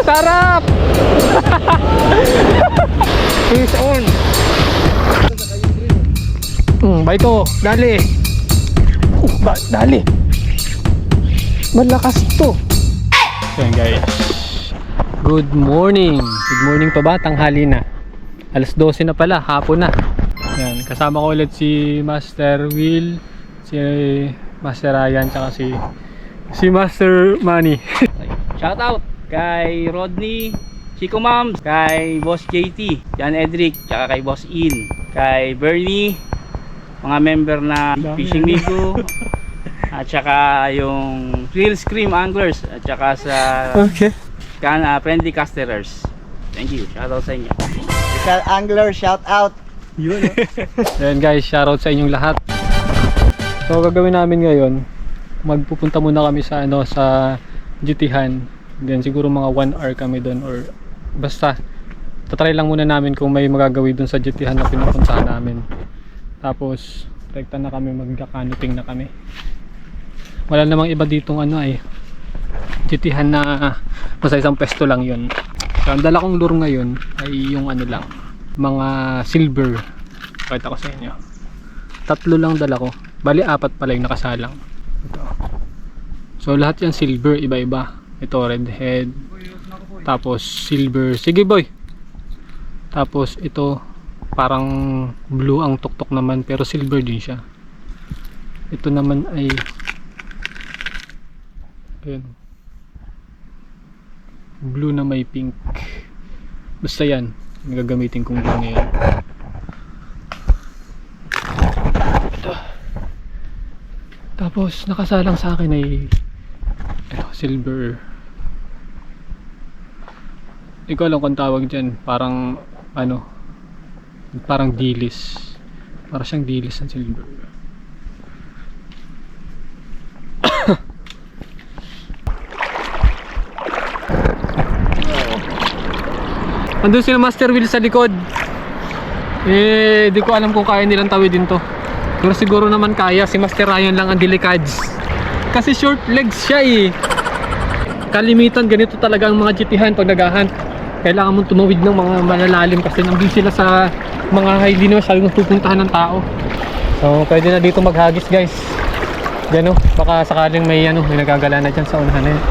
Sarap! Fish on! Baito, dali! Dali! Malakas to! Ayan guys, good morning! Good morning pa ba? Tanghali na. Alas 12 na pala, hapon na. Ayan, kasama ko ulit si Master Will, si Master Ryan, tsaka si Master Manny. Shout out kay Rodney, Chico Moms, kay Boss JT, Jan Edric, tsaka kay Boss In, kay Bernie, mga member na Fishing Migo, at tsaka yung Thrill Scream Anglers, at tsaka sa Friendly Casterers. Thank you, shout out sa inyo. Rizal Angler, shout out. Yun. Ayan guys, shout out sa inyong lahat. So gagawin namin ngayon, magpupunta muna kami sa sa GT-han. Then siguro mga 1 hour kami doon, or basta tatry lang muna namin kung may magagawin doon sa GT-han na pinupuntahan namin. Tapos rekta na kami, magka-canoting na kami. Wala namang iba ditong GT-han na basta isang pesto lang yun. So ang dala kong lure ngayon ay yung lang, mga silver. Pakita ko sa inyo. 3 lang dala ko. Bali 4 pala yung nakasalang. Ito. So lahat yan silver, iba-iba. Ito redhead, tapos silver, sige boy, tapos ito parang blue ang tuktok naman pero silver din siya. Ito naman ay ayun, blue na may pink. Basta yan yung gagamitin kong blue ngayon. Ito. Tapos nakasalang sa akin ay silver. Hindi ko alam kung tawag dyan. Parang parang dilis. Parang siyang dilis ng silver. Andun sila Master Will sa likod. Di ko alam kung kaya nilang tawidin to. Pero siguro naman kaya. Si Master Ryan lang ang delikadz. Kasi short legs siya Kalimitan ganito talaga ang mga GT-han pag nag-hunt. Kailangan mong tumawid ng mga malalalim kasi nandun sila sa mga highly na masyadong pupuntahan ng tao. So pwede na dito maghagis guys. Diyan baka sakaling may may nagagala na dyan sa unahan na yun.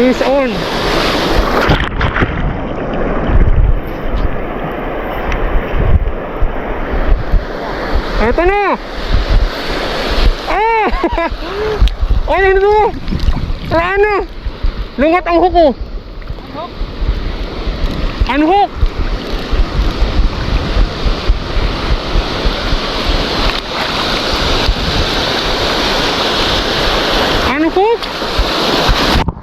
Fish on. Eto na. Ay, ano to? Ano? Lungat ang hook ko. Unhook. Unhook.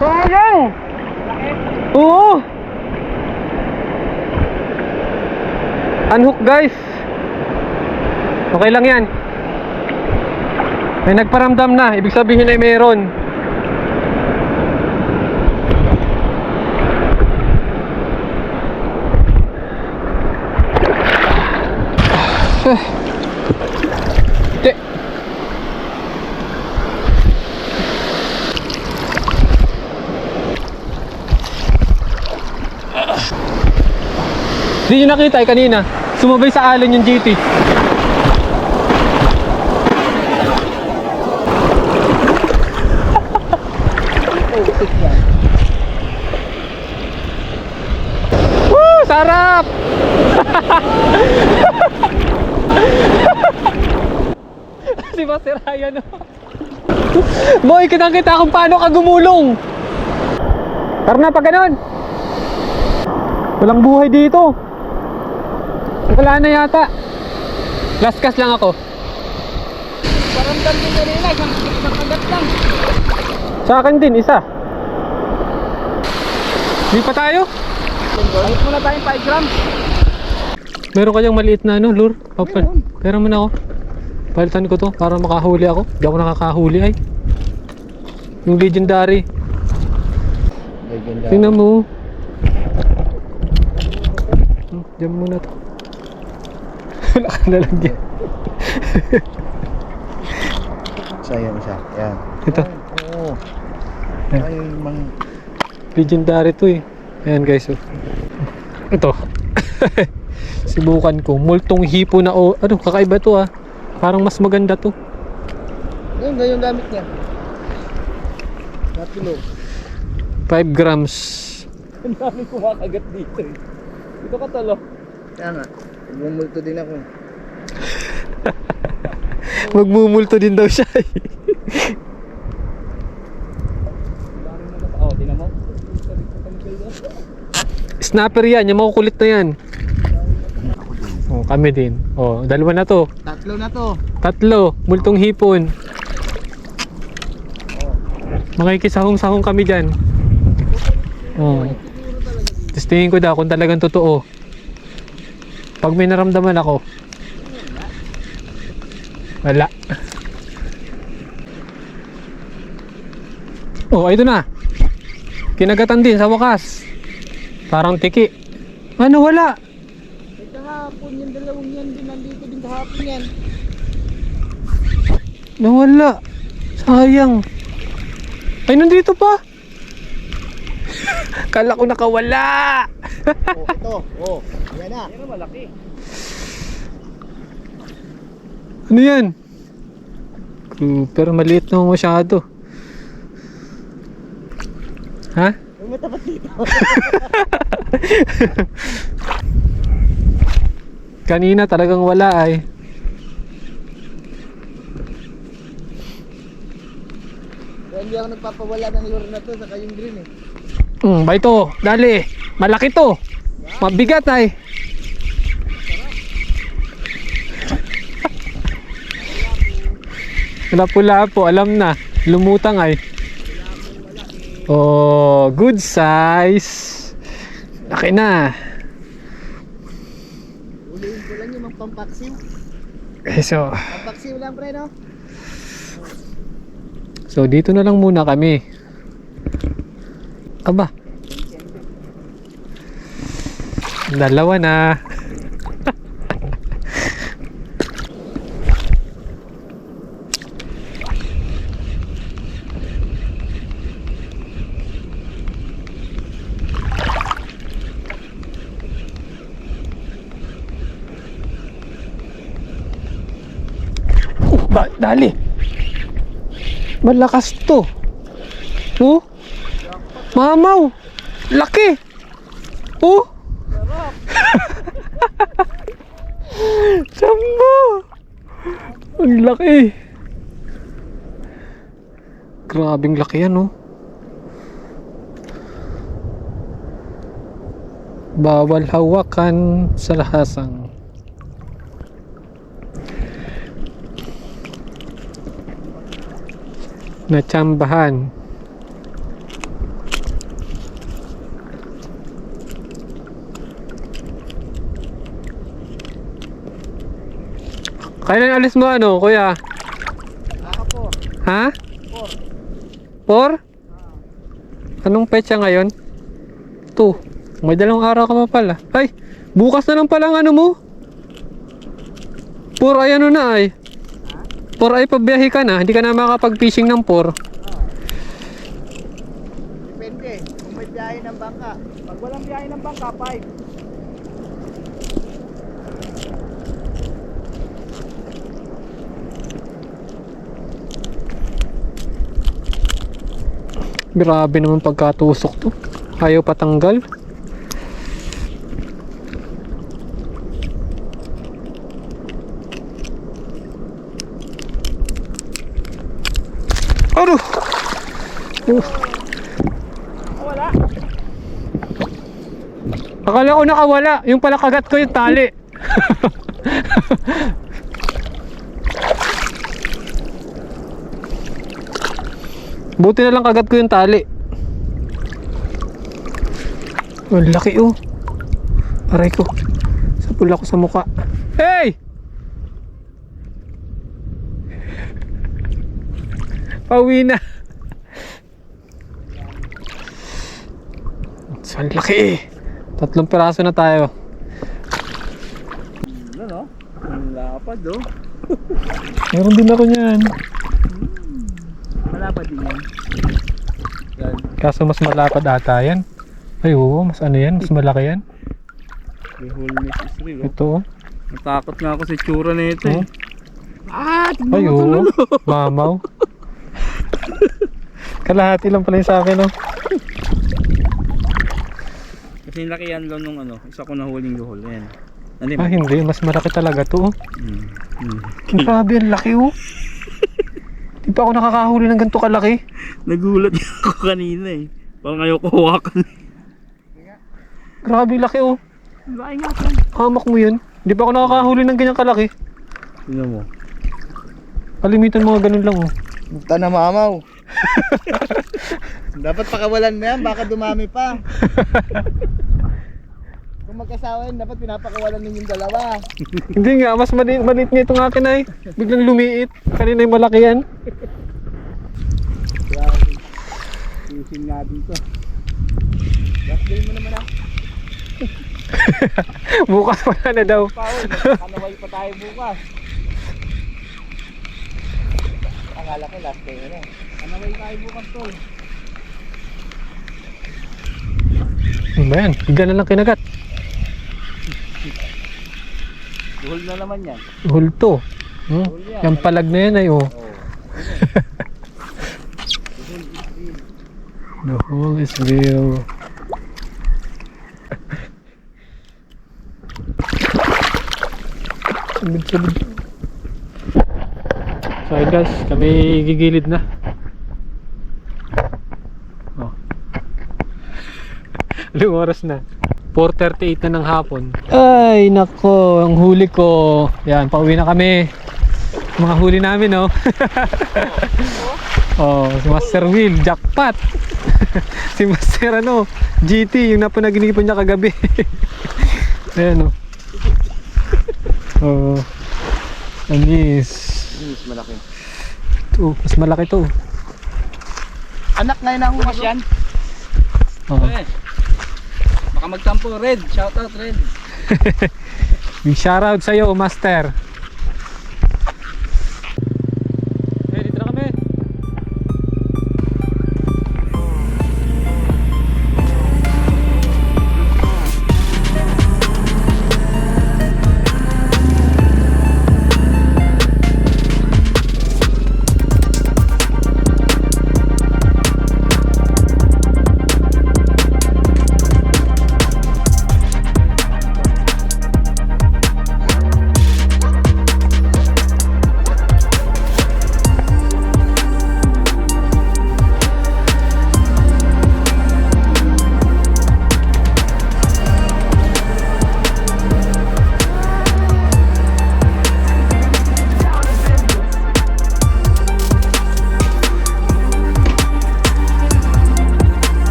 Sayang! Oo! Unhook guys! Okay lang yan. May nagparamdam na, ibig sabihin ay meron. Hindi nyo nakita kanina, sumabay sa alon yung GT. Woo! Sarap! Si Master Ryan Boy, kitang-kita kung paano ka gumulong. Tara na pag ganun. Walang buhay dito. Wala na yata. Last cast lang ako. Paramdam din kanina, isang kagat lang. Sa akin din, isa. Hindi pa tayo? Balik muna tayong 5 grams. Meron kayang maliit na ano, lure? Pero mo na ako. Palitan ko to para makahuli ako. Hindi ako nakakahuli ay. Yung legendary. Tingnan mo. Diyan muna to. Wala ka nalagyan. Sayang siya. Yan. Ito. Oo. Yan. Ay, Legendary to eh. Ayan guys. Oh. Ito. Subukan ko. Multong hipo na oh. Ano, kakaiba to ah. Parang mas maganda to. Yung gayong gamit niya. Natulo. 5 grams. Ang dami kumakagat dito eh. Ito ka talo. Kaya nga. Bumulto din ako. Magmumulto din daw siya eh. Oh, tinan mo. Snapper yan. Yung makukulit na yan. Oh, kami din. Oh, dalawa na to. Tatlo na to. Tatlo. Multong hipon. Makikisahong-sahong kami dyan. Oh. Tapos tingin ko daw kung talagang totoo. Pag may naramdaman ako. Wala. Oh, ito na. Kinagatan din sa wakas. Parang tiki. Ano, wala? Kahapon yung dalawang yan din nandito din kahapon yan. Nawala. Sayang. Ay, nandito pa. Kala ko nakawala. Oh, ito. Oh, yan na. Yan ang malaki. Ano yan? Pero maliit naman masyado. Ha? Yung matapat dito. Kanina talagang wala ay. Kaya hindi ako nagpapawala ng lure na to sa kayong green eh. Ba ito, dali. Malaki to. Mabigat ay. Lapu-lapu, alam na. Lumutang ay. Oh, good size. Laki na. Ulihin ko lang yung mga pampaksiw. So, Pampaksiw lang pre no? so dito na lang muna kami. Aba. Dalawa na. Dali. Malakas to. Oh. Mamaw. Laki. Oh. Sambo. Ang laki. Grabing laki yan oh. Bawal hawakan sa lahasang. Natsambahan. Kailan alis mo ano, kuya? Po. Ha? 4? 4. Anong petsa ngayon? 2. May dalawang araw ka pa pala. Ay, bukas na lang pala ang ano mo. 4 ay ano na ay. 4 ay pabiyahe ka na. Hindi ka na makapag-fishing ng 4. Depende. Kung may biyahe ng bangka. Pag walang biyahe ng bangka, 5. Grabe naman pagkatusok to. Ayaw patanggal. Ano? Wala. Akala ko nakawala. Yung pala kagat ko yung tali. Buti na lang kagat ko yung tali. Ang laki oh. Aray ko. Sa Pula ko sa mukha. Hey! Pauwi na. Ang laki. 3 piraso na tayo. Ano no? Ang lapad oh. Meron din ako niyan. Malapad din yan. Yan. Kaso mas malapad ata yan. Ay oo, mas ano yan, mas malaki yan. The wholeness is real oh. Ito oh. Natakot nga ako sa tsura na ito Oh. eh. Ah! Tignan Ay mo oo, tuloy. mamaw. Kalahati lang pala yung sa akin oh. Kasi laki yan lang nung ano, isa ko nahuling luhol. Ayan. Ano Ah hindi, mas malaki talaga to oh. Mm. Grabe, ang laki oh. Di pa ako nakakahuli ng ganito kalaki. Nagulat ako kanina eh. Parang ayaw ko hawakan. Grabe, laki oh. Laki nga pa. Hamak mo yun. Di pa ako nakakahuli ng ganyang kalaki. Tignan mo. Kalimitan mga ganun lang oh. Punta na mamaw. Dapat pakawalan na yan, baka dumami pa. Kung magkasawa yun, dapat pinapakawalan ninyong dalawa. Hindi nga, mas maliit nga itong akin ay. Biglang lumiit. Kanina yung malaki yan. Grabe. Susin nga dito. Last day mo naman ah. Bukas wala na daw. Paul, kanaway pa tayo bukas. Akala ko last day na. Kanaway tayo bukas tol. Ano ba yan? Bigla na lang kinagat. Luhol na naman yan. Hulto. Yung palag na yan ay oh. The hole is real. Sabid. So ayun guys, kami gigilid na. Oh. Anong oras na? 4:38 na ng hapon. Ay nako, ang huli ko. Yan, pauwi na kami. Mga huli namin oh. Oh, si Master Will, jackpot. Si Master ano, GT, yung napanaginipan niya kagabi. Ayan oh. Oh. Anis. Mas malaki. Ito, mas malaki to. Anak ngayon ang Bukas yan. Oh. Eh. Baka magtampo. Red. Shoutout Red. Big shoutout sa'yo, Master.